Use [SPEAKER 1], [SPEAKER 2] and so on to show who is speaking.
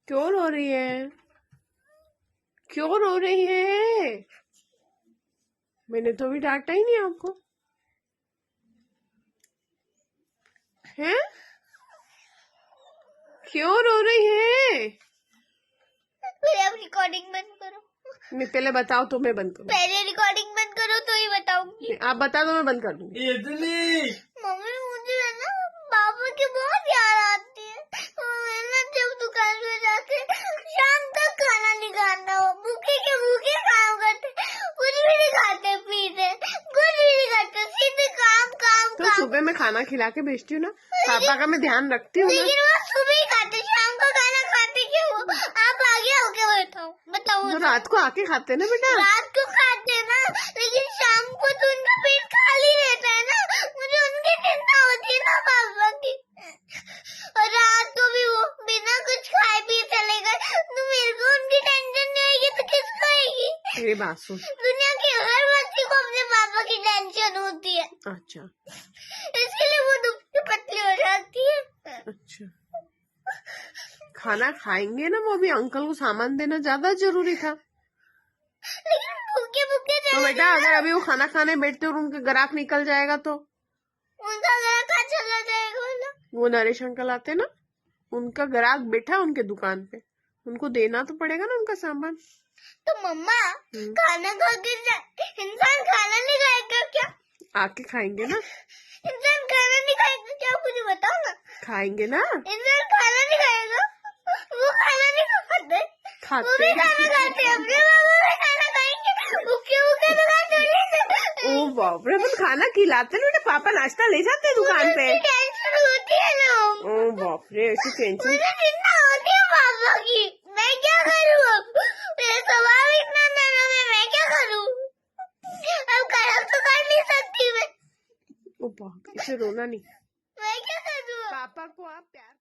[SPEAKER 1] क्यों रो रही है? क्यों रो रही है? मैंने तो अभी डांटा ही नहीं आपको। हैं? क्यों रो रही है?
[SPEAKER 2] पहले आप रिकॉर्डिंग बंद करो।
[SPEAKER 1] नहीं, पहले बताओ तो मैं बंद करूँ।
[SPEAKER 2] पहले रिकॉर्डिंग बंद करो तो ही बताऊंगी।
[SPEAKER 1] आप बता दो, मैं बंद कर दूंगी।
[SPEAKER 2] मम्मी मुझे है ना पापा की बहुत याद आती है। मैं ना जब दुकान पे जाके शाम तक खाना नहीं खाता हूँ, भूखे के भूखे काम करते, कुछ भी नहीं खाते पीते, कुछ भी नहीं करते, सीधे काम काम
[SPEAKER 1] तो
[SPEAKER 2] काम।
[SPEAKER 1] सुबह मैं खाना खिला के भेजती हूँ ना, पापा का मैं ध्यान रखती हूँ ना।
[SPEAKER 2] लेकिन वो सुबह ही खाते, शाम को खाना खाते क्यों हो? आप आगे होके बताओ बताओ।
[SPEAKER 1] तो रात को आके खाते ना बेटा।
[SPEAKER 2] रात को खाते ना, लेकिन शाम को तो उनका पेट खाली रहता है ना, मुझे उनकी चिंता होती है ना पापा की। और रात को भी वो बिना कुछ खाए पिए चले गए तो मेरे को उनकी टेंशन नहीं आएगी तो किसको आएगी?
[SPEAKER 1] मेरी बात सुन।
[SPEAKER 2] दुनिया की हर बच्ची को अपने पापा की टेंशन होती है।
[SPEAKER 1] अच्छा,
[SPEAKER 2] इसके लिए वो दुबली पतली हो जाती है।
[SPEAKER 1] अच्छा। खाना खाएंगे ना, वो भी अंकल को सामान देना ज्यादा जरूरी था।
[SPEAKER 2] लेकिन भूखे भूखे
[SPEAKER 1] तो बेटा अगर अभी वो खाना खाने बैठते और उनके ग्राहक निकल जाएगा तो
[SPEAKER 2] उनका घर कहाँ चला जाएगा बोला?
[SPEAKER 1] वो नरेश अंकल आते ना, उनका ग्राहक बैठा उनके दुकान पे, उनको देना तो पड़ेगा ना उनका सामान।
[SPEAKER 2] तो मम्मा खाना खा के इंसान खाना नहीं खाएगा क्या?
[SPEAKER 1] आके खाएंगे ना।
[SPEAKER 2] इंसान खाना नहीं खाएगा क्या? मुझे बताओ ना।
[SPEAKER 1] खाएंगे ना।
[SPEAKER 2] इंसान खाना नहीं खाएगा, वो खाना नहीं खाते, वो भी
[SPEAKER 1] खाते।
[SPEAKER 2] खाना खाते, अपने बाबा भी खाना खाएंगे, भूखे भूखे तो खा थोड़ी।
[SPEAKER 1] ओ बाप रे, अपन खाना खिलाते ना बेटा, पापा नाश्ता ले जाते हैं दुकान पे।
[SPEAKER 2] टेंशन होती है ना।
[SPEAKER 1] ओ बाप रे, ऐसी टेंशन।
[SPEAKER 2] मुझे चिंता होती है पापा की, मैं क्या करूँ अब? मेरा स्वभाव इतना नरम है, मैं क्या करूँ? अब खराब तो कर नहीं सकती मैं।
[SPEAKER 1] ओ बाप, इसे रोना नहीं।
[SPEAKER 2] मैं क्या करूँ?
[SPEAKER 1] पापा को आप प्यार